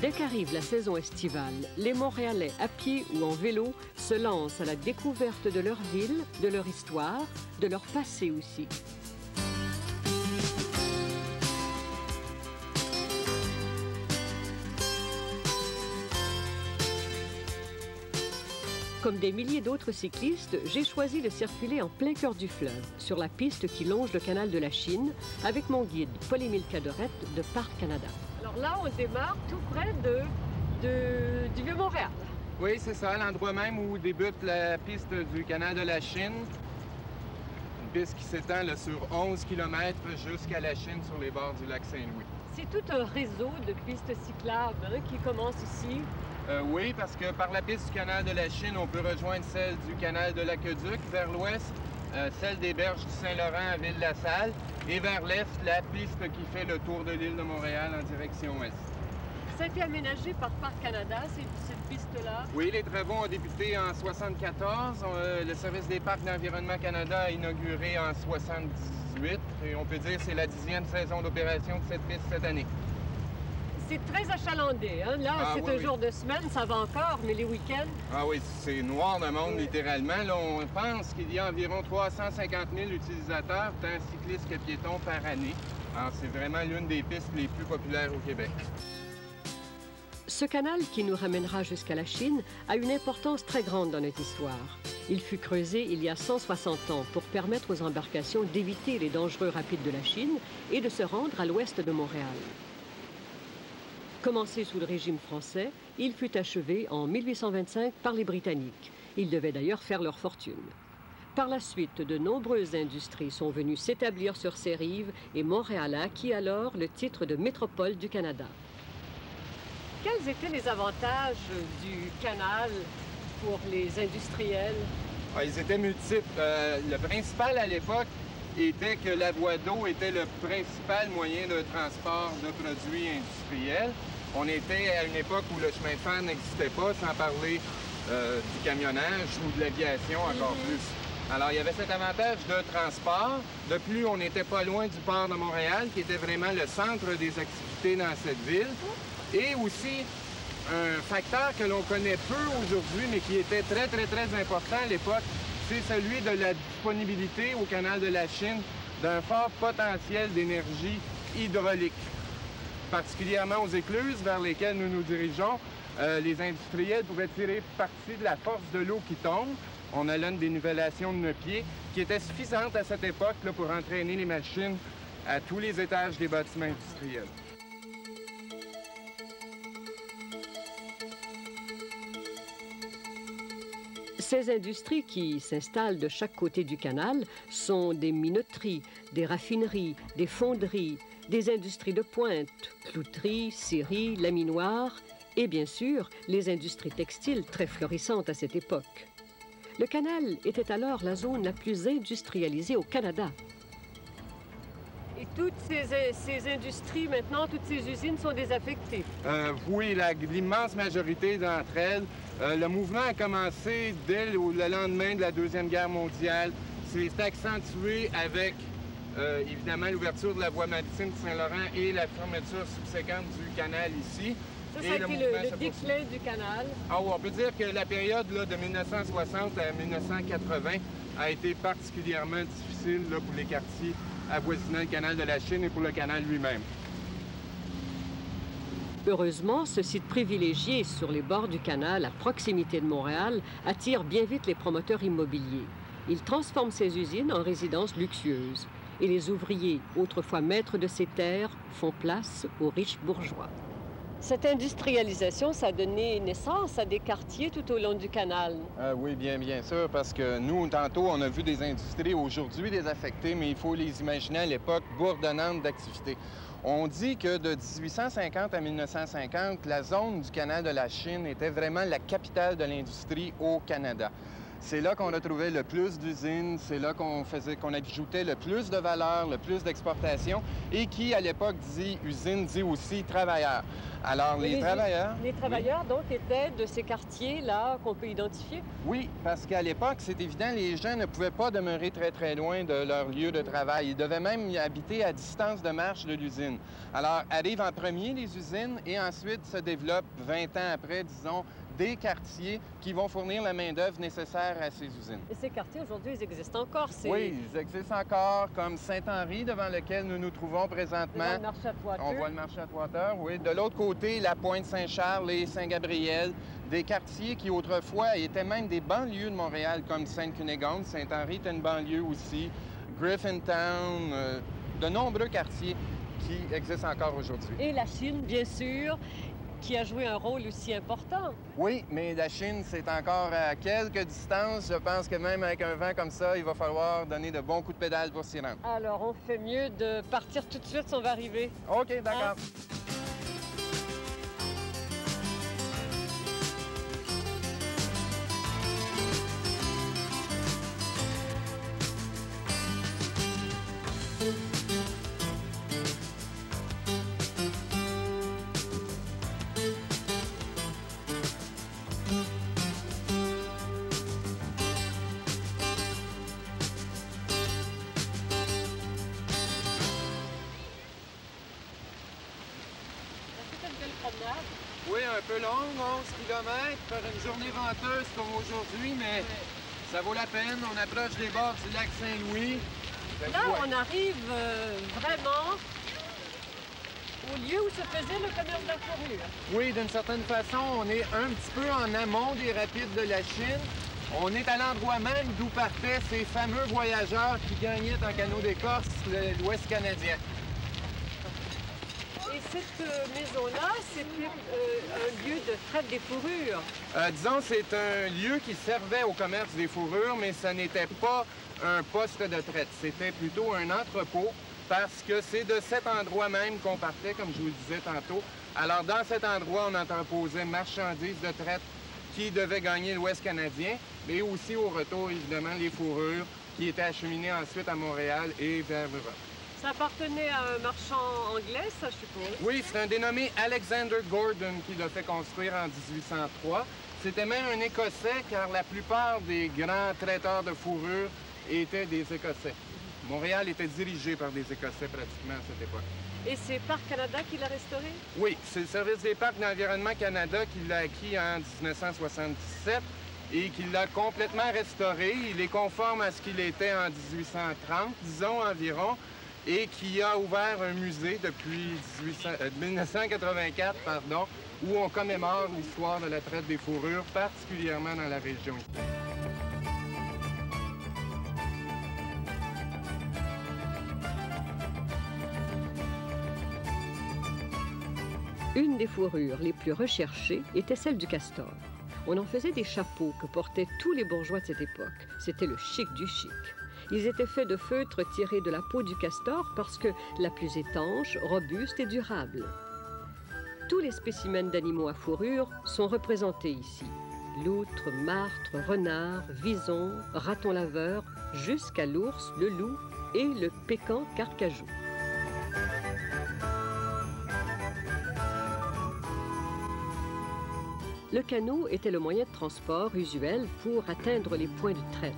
Dès qu'arrive la saison estivale, les Montréalais, à pied ou en vélo, se lancent à la découverte de leur ville, de leur histoire, de leur passé aussi. Comme des milliers d'autres cyclistes, j'ai choisi de circuler en plein cœur du fleuve, sur la piste qui longe le canal de la Chine, avec mon guide, Paul-Émile Cadorette de Parc Canada. Alors là, on démarre tout près du Vieux-Montréal. Oui, c'est ça, l'endroit même où débute la piste du canal de la Chine. Une piste qui s'étend là, sur 11 km jusqu'à la Chine, sur les bords du lac Saint-Louis. C'est tout un réseau de pistes cyclables qui commence ici. Oui, parce que par la piste du canal de la Chine, on peut rejoindre celle du canal de l'Aqueduc vers l'ouest, celle des berges du Saint-Laurent à Ville-la-Salle, et vers l'est, la piste qui fait le tour de l'île de Montréal en direction ouest. Ça a été aménagé par Parc Canada, cette piste-là? Oui, les travaux ont débuté en 1974. Le Service des parcs d'Environnement Canada a inauguré en 1978. Et on peut dire que c'est la 10e saison d'opération de cette piste cette année. C'est très achalandé. Hein? Là, c'est un jour de semaine, ça va encore, mais les week-ends... Ah oui, c'est noir de monde, littéralement. Là, on pense qu'il y a environ 350 000 utilisateurs, tant cyclistes que piétons, par année. Alors, c'est vraiment l'une des pistes les plus populaires au Québec. Ce canal qui nous ramènera jusqu'à la Chine a une importance très grande dans notre histoire. Il fut creusé il y a 160 ans pour permettre aux embarcations d'éviter les dangereux rapides de la Chine et de se rendre à l'ouest de Montréal. Commencé sous le régime français, il fut achevé en 1825 par les Britanniques. Ils devaient d'ailleurs faire leur fortune. Par la suite, de nombreuses industries sont venues s'établir sur ces rives et Montréal a acquis alors le titre de métropole du Canada. Quels étaient les avantages du canal pour les industriels? Ah, ils étaient multiples. Le principal à l'époque était que la voie d'eau était le principal moyen de transport de produits industriels. On était à une époque où le chemin de fer n'existait pas, sans parler du camionnage ou de l'aviation encore plus. Alors, il y avait cet avantage de transport. De plus, on n'était pas loin du port de Montréal, qui était vraiment le centre des activités dans cette ville. Et aussi, un facteur que l'on connaît peu aujourd'hui, mais qui était très, très, très important à l'époque, c'est celui de la disponibilité au canal de la Chine d'un fort potentiel d'énergie hydraulique. Particulièrement aux écluses vers lesquelles nous nous dirigeons, les industriels pouvaient tirer parti de la force de l'eau qui tombe. On a là une dénivellation de nos pieds qui était suffisante à cette époque là, pour entraîner les machines à tous les étages des bâtiments industriels. Ces industries qui s'installent de chaque côté du canal sont des minoteries, des raffineries, des fonderies, des industries de pointe, clouterie, scierie, laminoir et bien sûr les industries textiles très florissantes à cette époque. Le canal était alors la zone la plus industrialisée au Canada. Et toutes ces industries maintenant, toutes ces usines sont désaffectées? Oui, l'immense majorité d'entre elles. Le mouvement a commencé dès le lendemain de la Deuxième Guerre mondiale. C'est accentué avec, évidemment, l'ouverture de la voie maritime de Saint-Laurent et la fermeture subséquente du canal ici. Ça a été le déclin du canal. Ah oui, on peut dire que la période là, de 1960 à 1980 a été particulièrement difficile là, pour les quartiers avoisinant le canal de la Chine et pour le canal lui-même. Heureusement, ce site privilégié sur les bords du canal, à proximité de Montréal, attire bien vite les promoteurs immobiliers. Ils transforment ces usines en résidences luxueuses. Et les ouvriers, autrefois maîtres de ces terres, font place aux riches bourgeois. Cette industrialisation, ça a donné naissance à des quartiers tout au long du canal. Oui, bien sûr, parce que nous, tantôt, on a vu des industries aujourd'hui désaffectées, mais il faut les imaginer à l'époque bourdonnantes d'activités. On dit que de 1850 à 1950, la zone du canal de la Chine était vraiment la capitale de l'industrie au Canada. C'est là qu'on retrouvait le plus d'usines, c'est là qu'on ajoutait le plus de valeur, le plus d'exportation, et qui, à l'époque, dit usine, dit aussi travailleurs. Alors, les travailleurs... Les travailleurs, donc, étaient de ces quartiers-là qu'on peut identifier? Oui, parce qu'à l'époque, c'est évident, les gens ne pouvaient pas demeurer très, très loin de leur lieu de travail. Ils devaient même y habiter à distance de marche de l'usine. Alors, arrivent en premier les usines et ensuite se développent, 20 ans après, disons, des quartiers qui vont fournir la main-d'œuvre nécessaire à ces usines. Et ces quartiers, aujourd'hui, ils existent encore? Oui, ils existent encore, comme Saint-Henri, devant lequel nous nous trouvons présentement. Le marché à Toiteux. On voit le marché à Toiteux, oui. De l'autre côté, la Pointe-Saint-Charles et Saint-Gabriel, des quartiers qui autrefois étaient même des banlieues de Montréal, comme Sainte-Cunégonde. Saint-Henri était une banlieue aussi. Griffintown, de nombreux quartiers qui existent encore aujourd'hui. Et la Chine, bien sûr, qui a joué un rôle aussi important. Oui, mais la Chine, c'est encore à quelques distances. Je pense que même avec un vent comme ça, il va falloir donner de bons coups de pédale pour s'y rendre. Alors, on fait mieux de partir tout de suite si on va arriver. OK, d'accord. Oui, un peu longue, 11 km, faire une journée venteuse comme aujourd'hui, mais ça vaut la peine. On approche des bords du lac Saint-Louis. Là, on arrive vraiment au lieu où se faisait le commerce de la fourrure. Oui, d'une certaine façon, on est un petit peu en amont des rapides de la Chine. On est à l'endroit même d'où partaient ces fameux voyageurs qui gagnaient en canot d'écorce l'Ouest canadien. Et cette maison-là, c'était un lieu de traite des fourrures. Disons, c'est un lieu qui servait au commerce des fourrures, mais ça n'était pas un poste de traite. C'était plutôt un entrepôt parce que c'est de cet endroit même qu'on partait, comme je vous le disais tantôt. Alors, dans cet endroit, on entreposait marchandises de traite qui devaient gagner l'Ouest canadien, mais aussi au retour, évidemment, les fourrures qui étaient acheminées ensuite à Montréal et vers l'Europe. Ça appartenait à un marchand anglais, ça, je suppose? Oui, c'est un dénommé Alexander Gordon qui l'a fait construire en 1803. C'était même un Écossais, car la plupart des grands traiteurs de fourrure étaient des Écossais. Montréal était dirigé par des Écossais pratiquement à cette époque. Et c'est Parc Canada qui l'a restauré? Oui, c'est le Service des Parcs d'Environnement Canada qui l'a acquis en 1977 et qui l'a complètement restauré. Il est conforme à ce qu'il était en 1830, disons environ, et qui a ouvert un musée depuis 1984, où on commémore l'histoire de la traite des fourrures, particulièrement dans la région. Une des fourrures les plus recherchées était celle du castor. On en faisait des chapeaux que portaient tous les bourgeois de cette époque. C'était le chic du chic. Ils étaient faits de feutre tiré de la peau du castor parce que la plus étanche, robuste et durable. Tous les spécimens d'animaux à fourrure sont représentés ici. Loutres, martres, renards, visons, ratons laveurs, jusqu'à l'ours, le loup et le pécan carcajou. Le canot était le moyen de transport usuel pour atteindre les points de traite.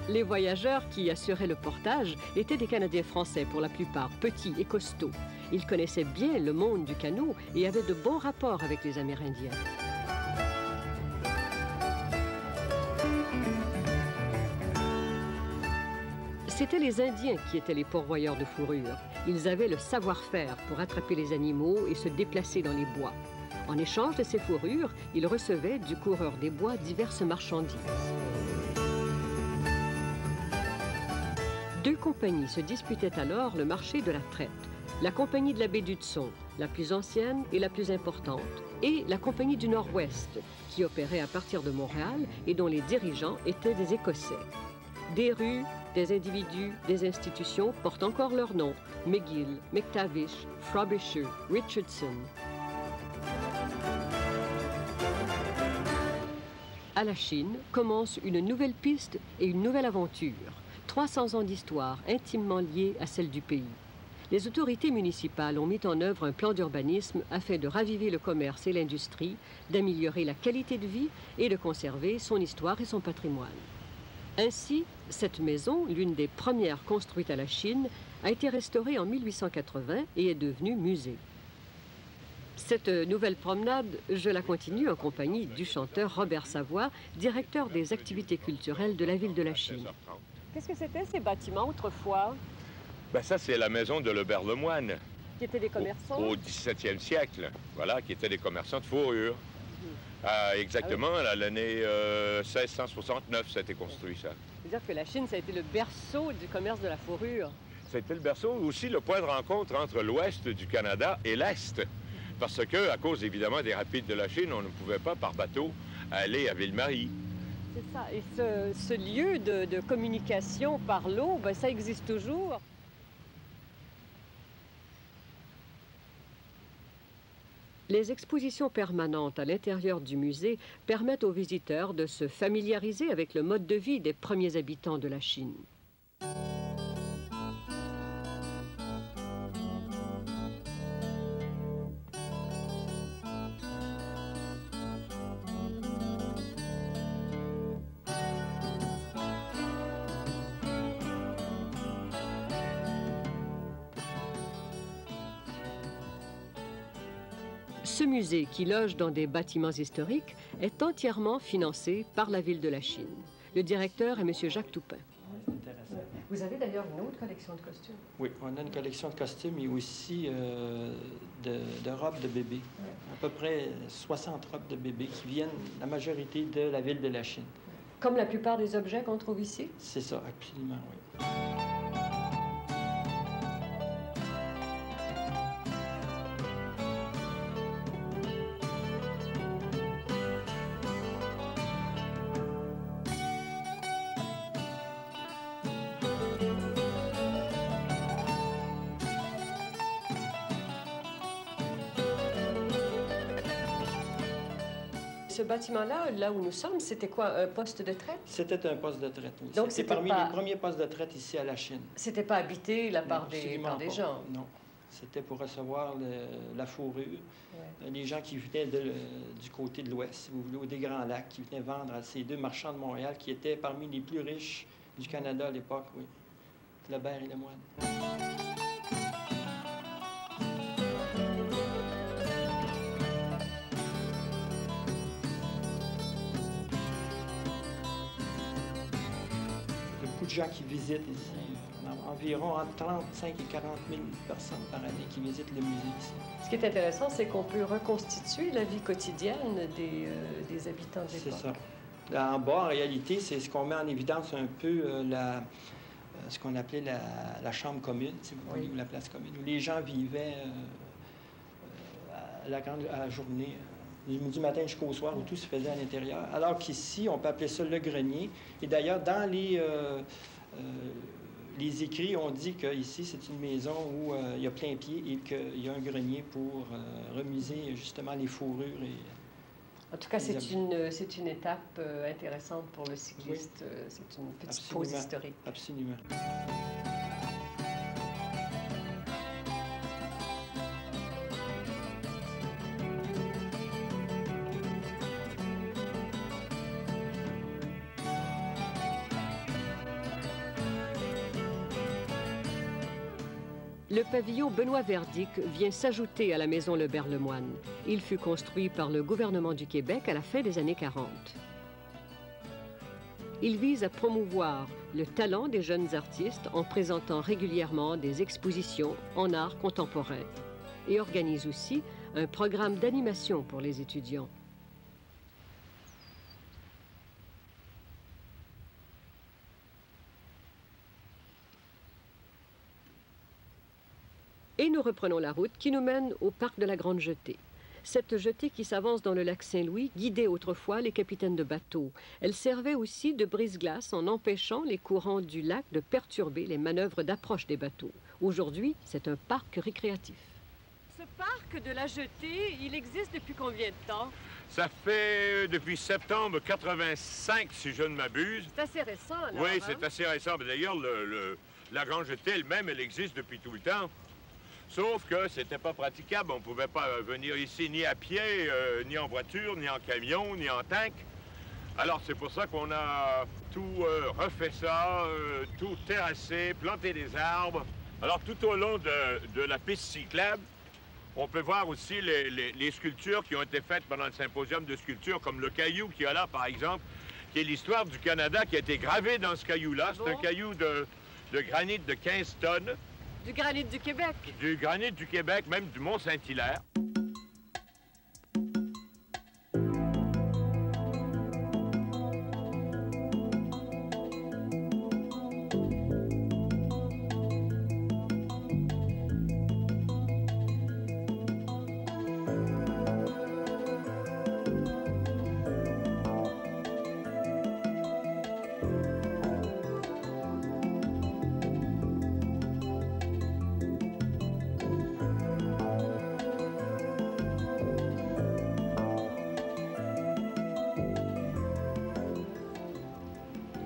Les voyageurs qui assuraient le portage étaient des Canadiens français pour la plupart, petits et costauds. Ils connaissaient bien le monde du canot et avaient de bons rapports avec les Amérindiens. C'étaient les Indiens qui étaient les pourvoyeurs de fourrure. Ils avaient le savoir-faire pour attraper les animaux et se déplacer dans les bois. En échange de ces fourrures, ils recevaient du coureur des bois diverses marchandises. Deux compagnies se disputaient alors le marché de la traite. La compagnie de la baie d'Hudson, la plus ancienne et la plus importante, et la compagnie du Nord-Ouest, qui opérait à partir de Montréal et dont les dirigeants étaient des Écossais. Des rues, des individus, des institutions portent encore leurs noms. McGill, McTavish, Frobisher, Richardson. À la Chine commence une nouvelle piste et une nouvelle aventure. 300 ans d'histoire intimement liée à celle du pays. Les autorités municipales ont mis en œuvre un plan d'urbanisme afin de raviver le commerce et l'industrie, d'améliorer la qualité de vie et de conserver son histoire et son patrimoine. Ainsi, cette maison, l'une des premières construites à la Chine, a été restaurée en 1880 et est devenue musée. Cette nouvelle promenade, je la continue en compagnie du chanteur Robert Savoie, directeur des activités culturelles de la ville de la Chine. Qu'est-ce que c'était ces bâtiments autrefois? Ben ça, c'est la maison de Lebert Lemoine. Qui étaient des commerçants? Au 17e siècle, voilà, qui étaient des commerçants de fourrure. Exactement, à l'année 1669, ça a été construit, ça. C'est-à-dire que la Chine, ça a été le berceau du commerce de la fourrure. Ça a été le berceau, aussi le point de rencontre entre l'ouest du Canada et l'est. Parce que, à cause évidemment des rapides de la Chine, on ne pouvait pas par bateau aller à Ville-Marie. C'est ça. Et ce lieu de communication par l'eau, ben, ça existe toujours. Les expositions permanentes à l'intérieur du musée permettent aux visiteurs de se familiariser avec le mode de vie des premiers habitants de la Chine. Ce musée, qui loge dans des bâtiments historiques, est entièrement financé par la ville de la Chine. Le directeur est M. Jacques Toupin. Intéressant. Vous avez d'ailleurs une autre collection de costumes. Oui, on a une collection de costumes et aussi de robes de bébé. À peu près 60 robes de bébé qui viennent, la majorité, de la ville de la Chine. Comme la plupart des objets qu'on trouve ici? C'est ça, absolument, oui. Ce bâtiment-là, là où nous sommes, c'était quoi, un poste de traite? C'était un poste de traite, oui. Donc c'était parmi les premiers postes de traite ici à la Chine. C'était pas habité là, par des gens? Non. C'était pour recevoir la fourrure. Ouais. Les gens qui venaient du côté de l'ouest, si vous voulez, ou des Grands Lacs, qui venaient vendre à ces deux marchands de Montréal, qui étaient parmi les plus riches du Canada à l'époque, oui. Lebert et Lemoine. De gens qui visitent ici. On a environ entre 35 et 40 000 personnes par année qui visitent le musée ici. Ce qui est intéressant, c'est qu'on peut reconstituer la vie quotidienne des habitants de l'époque. C'est ça. En bas, en réalité, c'est ce qu'on met en évidence un peu ce qu'on appelait la chambre commune, si vous voulez, ou la place commune, où les gens vivaient à la journée. Du matin jusqu'au soir, où tout se faisait à l'intérieur. Alors qu'ici, on peut appeler ça le grenier. Et d'ailleurs, dans les écrits, on dit qu'ici, c'est une maison où il y a plein pied et qu'il y a un grenier pour remiser justement les fourrures. En tout cas, c'est une étape intéressante pour le cycliste. Oui. C'est une petite pause historique. Absolument. Le pavillon Benoît Verdic vient s'ajouter à la maison Lebert Lemoine. Il fut construit par le gouvernement du Québec à la fin des années 40. Il vise à promouvoir le talent des jeunes artistes en présentant régulièrement des expositions en art contemporain et organise aussi un programme d'animation pour les étudiants. Et nous reprenons la route qui nous mène au parc de la Grande Jetée. Cette jetée qui s'avance dans le lac Saint-Louis guidait autrefois les capitaines de bateaux. Elle servait aussi de brise-glace en empêchant les courants du lac de perturber les manœuvres d'approche des bateaux. Aujourd'hui, c'est un parc récréatif. Ce parc de la jetée, il existe depuis combien de temps? Ça fait depuis septembre 85, si je ne m'abuse. C'est assez récent, alors. Oui, c'est assez récent. D'ailleurs, la grande jetée elle-même, elle existe depuis tout le temps. Sauf que c'était pas praticable. On ne pouvait pas venir ici ni à pied, ni en voiture, ni en camion, ni en tank. Alors, c'est pour ça qu'on a tout refait ça, tout terrassé, planté des arbres. Alors, tout au long de la piste cyclable, on peut voir aussi les sculptures qui ont été faites pendant le symposium de sculpture, comme le caillou qu'il y a là, par exemple, qui est l'histoire du Canada, qui a été gravé dans ce caillou-là. C'est un caillou de granit de 15 tonnes. Du granit du Québec. Du granit du Québec, même du Mont-Saint-Hilaire.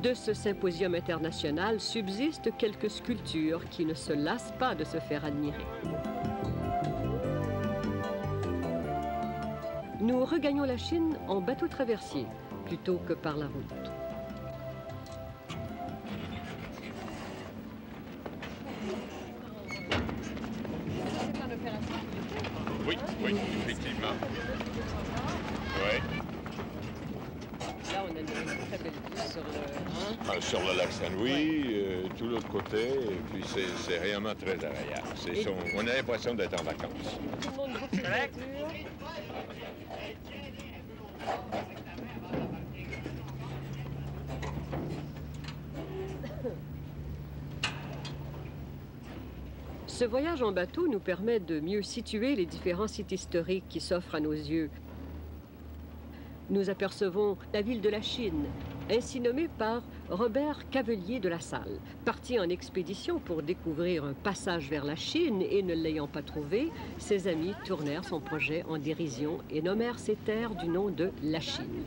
De ce symposium international subsistent quelques sculptures qui ne se lassent pas de se faire admirer. Nous regagnons la Chine en bateau traversier plutôt que par la route. Oui, oui, effectivement. Oui. Là, on a une très belle vue Sur le lac Saint-Louis, tout l'autre côté, et puis c'est réellement très agréable. On a l'impression d'être en vacances. Tout le monde groupe ses voitures. Ce voyage en bateau nous permet de mieux situer les différents sites historiques qui s'offrent à nos yeux. Nous apercevons la ville de la Chine, ainsi nommée par Robert Cavelier de La Salle. Parti en expédition pour découvrir un passage vers la Chine et ne l'ayant pas trouvé, ses amis tournèrent son projet en dérision et nommèrent ces terres du nom de la Chine.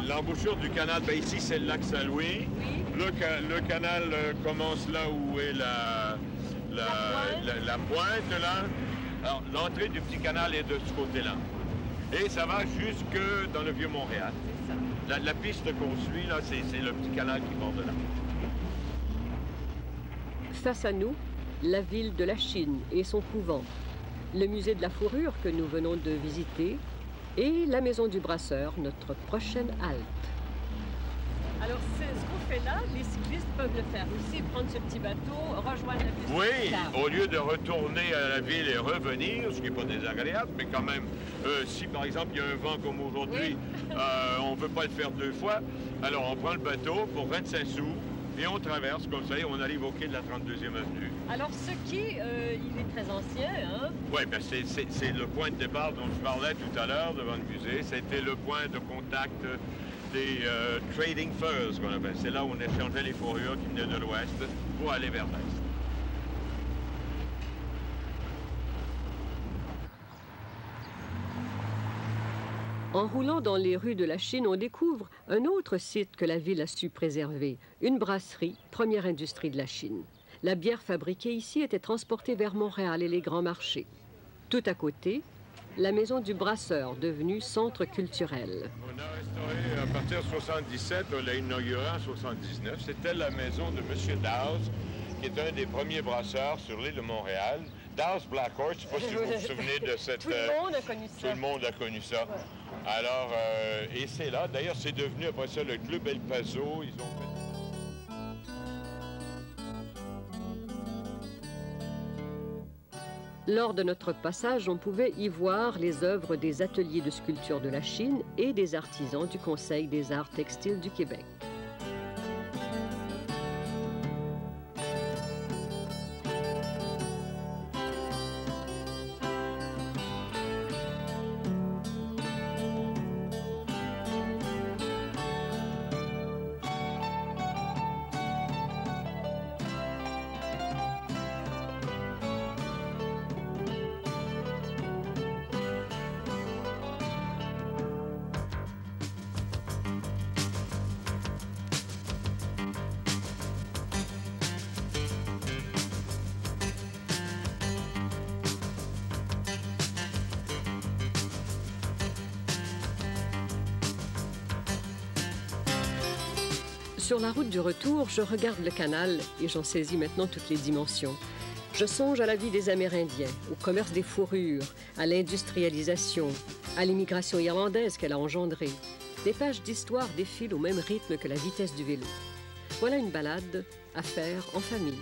L'embouchure du canal, bien ici c'est le lac Saint-Louis. Oui. Le canal commence là où est la pointe, là. Alors, l'entrée du petit canal est de ce côté-là. Et ça va jusque dans le Vieux-Montréal. La piste qu'on suit, là, c'est le petit canal qui borde là. Face à nous, la ville de la Chine et son couvent, le musée de la fourrure que nous venons de visiter et la maison du brasseur, notre prochaine halte. Alors, ce qu'on fait là, les cyclistes peuvent le faire aussi, prendre ce petit bateau, rejoindre la piste. Oui, au lieu de retourner à la ville et revenir, ce qui n'est pas désagréable, mais quand même, si par exemple il y a un vent comme aujourd'hui, oui. On ne veut pas le faire deux fois, alors on prend le bateau pour 25 sous et on traverse comme ça et on arrive au quai de la 32e avenue. Alors ce quai, il est très ancien, hein? Oui, ben c'est le point de départ dont je parlais tout à l'heure devant le musée. C'était le point de contact des trading furs, qu'on appelle. C'est là où on échangeait les fourrures qui venaient de l'ouest pour aller vers l'est. En roulant dans les rues de la Chine, on découvre un autre site que la ville a su préserver, une brasserie, première industrie de la Chine. La bière fabriquée ici était transportée vers Montréal et les grands marchés. Tout à côté, la maison du brasseur, devenue centre culturel. On a restauré à partir de 77, on l'a inauguré en 79. C'était la maison de M. Dawes, qui est un des premiers brasseurs sur l'île de Montréal. Dawes Black Horse, je ne sais pas si vous vous souvenez de cette... Tout le monde a connu ça. Tout le monde a connu ça. Ouais. Alors, et c'est là, d'ailleurs, c'est devenu après ça le Club El Paso. Ils ont fait... Lors de notre passage, on pouvait y voir les œuvres des ateliers de sculpture de la Chine et des artisans du Conseil des arts textiles du Québec. Sur la route du retour, je regarde le canal et j'en saisis maintenant toutes les dimensions. Je songe à la vie des Amérindiens, au commerce des fourrures, à l'industrialisation, à l'immigration irlandaise qu'elle a engendrée. Des pages d'histoire défilent au même rythme que la vitesse du vélo. Voilà une balade à faire en famille.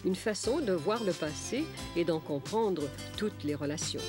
Une façon de voir le passé et d'en comprendre toutes les relations.